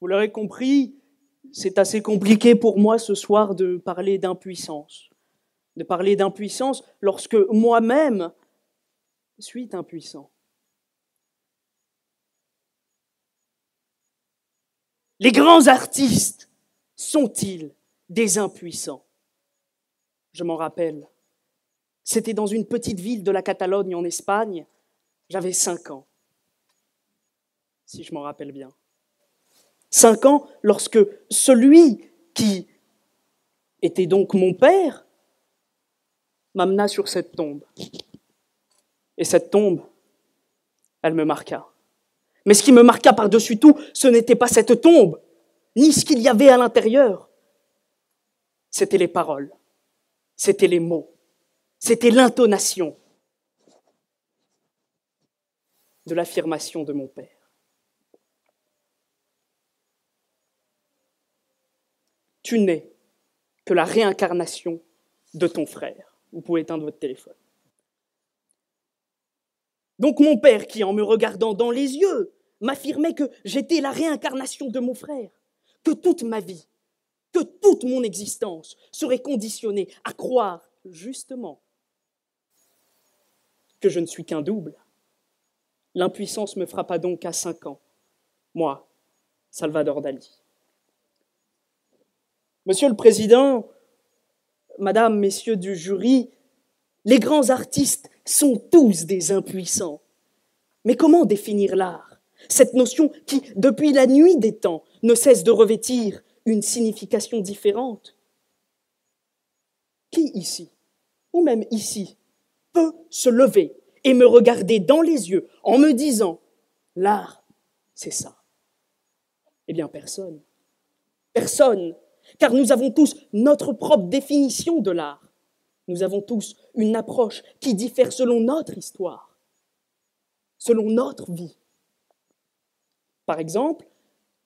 Vous l'aurez compris, c'est assez compliqué pour moi ce soir de parler d'impuissance. De parler d'impuissance lorsque moi-même suis impuissant. Les grands artistes sont-ils des impuissants? Je m'en rappelle. C'était dans une petite ville de la Catalogne en Espagne. J'avais 5 ans, si je m'en rappelle bien. 5 ans lorsque celui qui était donc mon père m'amena sur cette tombe. Et cette tombe, elle me marqua. Mais ce qui me marqua par-dessus tout, ce n'était pas cette tombe, ni ce qu'il y avait à l'intérieur. C'était les paroles, c'était les mots, c'était l'intonation de l'affirmation de mon père. Tu n'es que la réincarnation de ton frère. Vous pouvez éteindre votre téléphone. Donc mon père, qui en me regardant dans les yeux, m'affirmait que j'étais la réincarnation de mon frère, que toute ma vie, que toute mon existence serait conditionnée à croire justement que je ne suis qu'un double. L'impuissance me frappa donc à 5 ans. Moi, Salvador Dali. Monsieur le Président, Madame, Messieurs du jury, les grands artistes sont tous des impuissants. Mais comment définir l'art? Cette notion qui, depuis la nuit des temps, ne cesse de revêtir une signification différente. Qui ici, ou même ici, peut se lever et me regarder dans les yeux en me disant « l'art, c'est ça ». Eh bien, personne. Personne, car nous avons tous notre propre définition de l'art. Nous avons tous une approche qui diffère selon notre histoire, selon notre vie. Par exemple,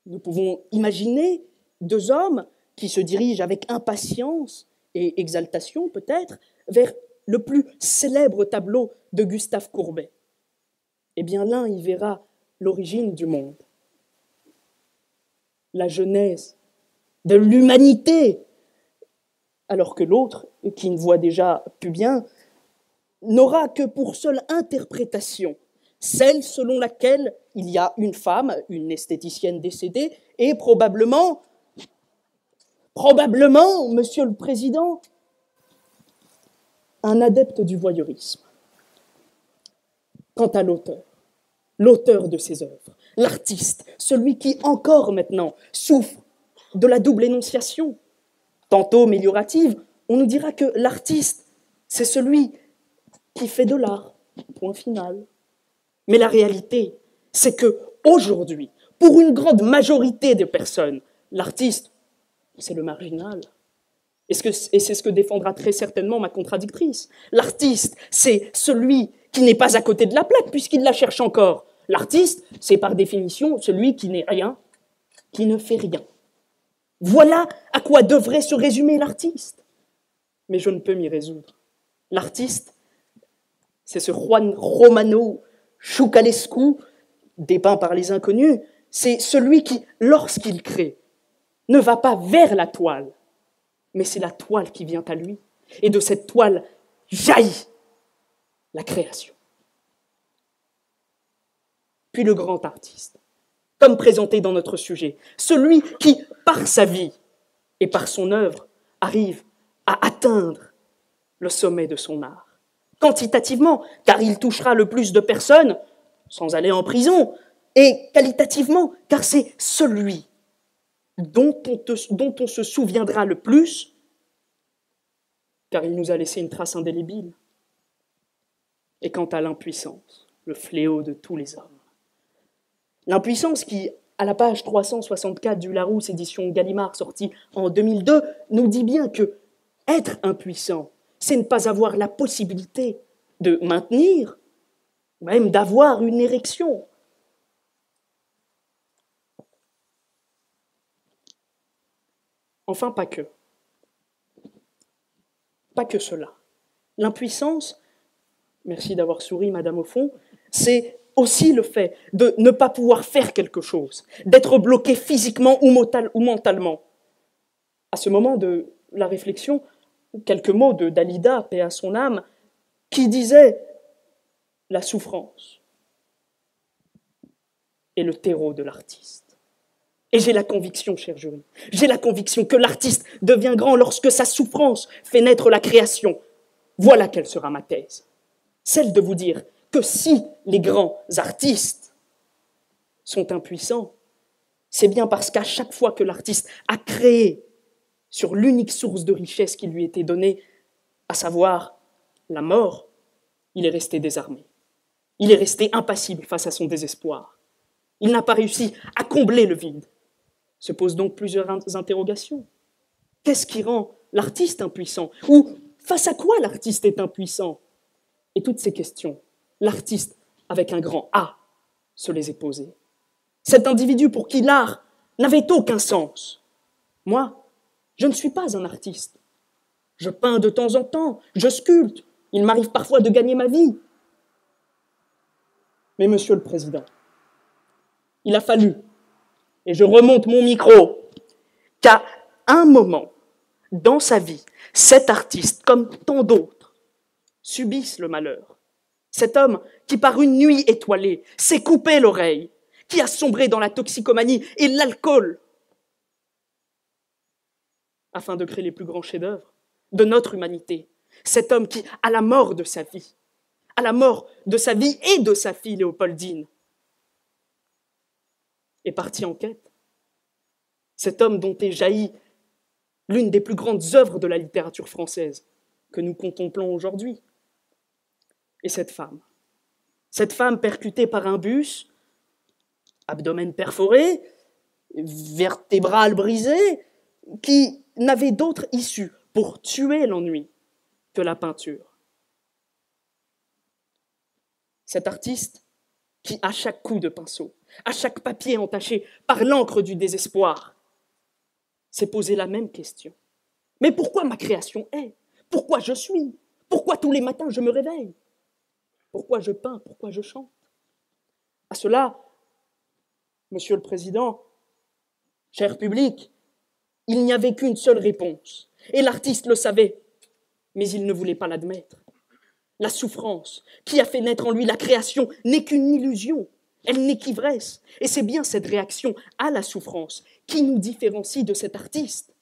nous pouvons imaginer 2 hommes qui se dirigent avec impatience et exaltation peut-être vers le plus célèbre tableau de Gustave Courbet. Eh bien, l'un y verra l'origine du monde, la genèse de l'humanité, alors que l'autre, qui ne voit déjà plus bien, n'aura que pour seule interprétation celle selon laquelle il y a une femme, une esthéticienne décédée, et probablement, Monsieur le Président, un adepte du voyeurisme. Quant à l'auteur de ces œuvres, l'artiste, celui qui encore maintenant souffre de la double énonciation, tantôt améliorative, on nous dira que l'artiste, c'est celui qui fait de l'art, point final. Mais la réalité, c'est que aujourd'hui, pour une grande majorité de personnes, l'artiste, c'est le marginal. Et c'est ce que défendra très certainement ma contradictrice. L'artiste, c'est celui qui n'est pas à côté de la plaque, puisqu'il la cherche encore. L'artiste, c'est par définition celui qui n'est rien, qui ne fait rien. Voilà à quoi devrait se résumer l'artiste. Mais je ne peux m'y résoudre. L'artiste, c'est ce Juan Romano Choucalescu, dépeint par les inconnus, c'est celui qui, lorsqu'il crée, ne va pas vers la toile, mais c'est la toile qui vient à lui. Et de cette toile jaillit la création. Puis le grand artiste, comme présenté dans notre sujet, celui qui, par sa vie et par son œuvre, arrive à atteindre le sommet de son art. Quantitativement, car il touchera le plus de personnes, sans aller en prison, et qualitativement, car c'est celui dont on se souviendra le plus, car il nous a laissé une trace indélébile. Et quant à l'impuissance, le fléau de tous les hommes. L'impuissance qui, à la page 364 du Larousse, édition Gallimard, sortie en 2002, nous dit bien que être impuissant, c'est ne pas avoir la possibilité de maintenir, même d'avoir une érection. Enfin, pas que. Pas que cela. L'impuissance, merci d'avoir souri, Madame au fond, c'est aussi le fait de ne pas pouvoir faire quelque chose, d'être bloqué physiquement ou mentalement. À ce moment de la réflexion, quelques mots de Dalida, paix à son âme, qui disait « La souffrance est le terreau de l'artiste ». Et j'ai la conviction, cher jury, j'ai la conviction que l'artiste devient grand lorsque sa souffrance fait naître la création. Voilà quelle sera ma thèse. Celle de vous dire que si les grands artistes sont impuissants, c'est bien parce qu'à chaque fois que l'artiste a créé sur l'unique source de richesse qui lui était donnée, à savoir la mort, il est resté désarmé. Il est resté impassible face à son désespoir. Il n'a pas réussi à combler le vide. Se posent donc plusieurs interrogations. Qu'est-ce qui rend l'artiste impuissant? Ou face à quoi l'artiste est impuissant? Et toutes ces questions, l'artiste, avec un grand A, se les est posées. Cet individu pour qui l'art n'avait aucun sens. Moi, je ne suis pas un artiste. Je peins de temps en temps, je sculpte. Il m'arrive parfois de gagner ma vie. Mais Monsieur le Président, il a fallu, et je remonte mon micro, qu'à un moment dans sa vie, cet artiste, comme tant d'autres, subisse le malheur. Cet homme qui, par une nuit étoilée, s'est coupé l'oreille, qui a sombré dans la toxicomanie et l'alcool, afin de créer les plus grands chefs-d'œuvre de notre humanité. Cet homme qui, à la mort de sa vie et de sa fille Léopoldine, est parti en quête. Cet homme dont est jaillie l'une des plus grandes œuvres de la littérature française que nous contemplons aujourd'hui. Et cette femme percutée par un bus, abdomen perforé, vertébrale brisée, qui n'avait d'autre issue pour tuer l'ennui que la peinture. Cet artiste qui, à chaque coup de pinceau, à chaque papier entaché par l'encre du désespoir, s'est posé la même question. Mais pourquoi ma création est? Pourquoi je suis? Pourquoi tous les matins je me réveille? Pourquoi je peins? Pourquoi je chante? À cela, Monsieur le Président, cher public, il n'y avait qu'une seule réponse. Et l'artiste le savait, mais il ne voulait pas l'admettre. La souffrance qui a fait naître en lui la création n'est qu'une illusion, elle n'est qu'ivresse. Et c'est bien cette réaction à la souffrance qui nous différencie de cet artiste.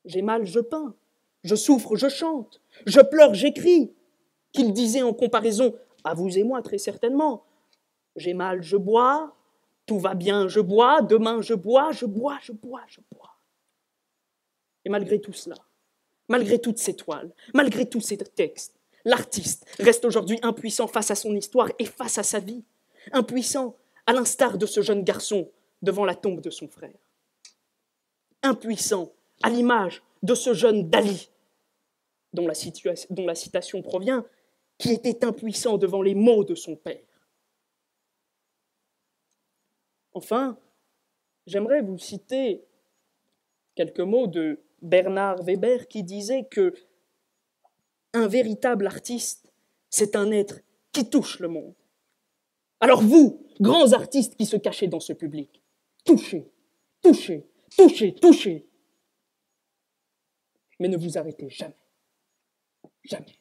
J'ai mal, je peins. Je souffre, je chante. Je pleure, j'écris. Qu'il disait en comparaison à vous et moi très certainement. J'ai mal, je bois. Tout va bien, je bois. Demain, je bois, je bois, je bois, je bois. Et malgré tout cela, malgré toutes ces toiles, malgré tous ces textes, l'artiste reste aujourd'hui impuissant face à son histoire et face à sa vie. Impuissant à l'instar de ce jeune garçon devant la tombe de son frère. Impuissant à l'image de ce jeune Dali, dont la citation provient, qui était impuissant devant les mots de son père. Enfin, j'aimerais vous citer quelques mots de Bernard Weber qui disait que un véritable artiste, c'est un être qui touche le monde. Alors vous, grands artistes qui se cachez dans ce public, touchez, touchez, touchez, touchez. Mais ne vous arrêtez jamais. Jamais.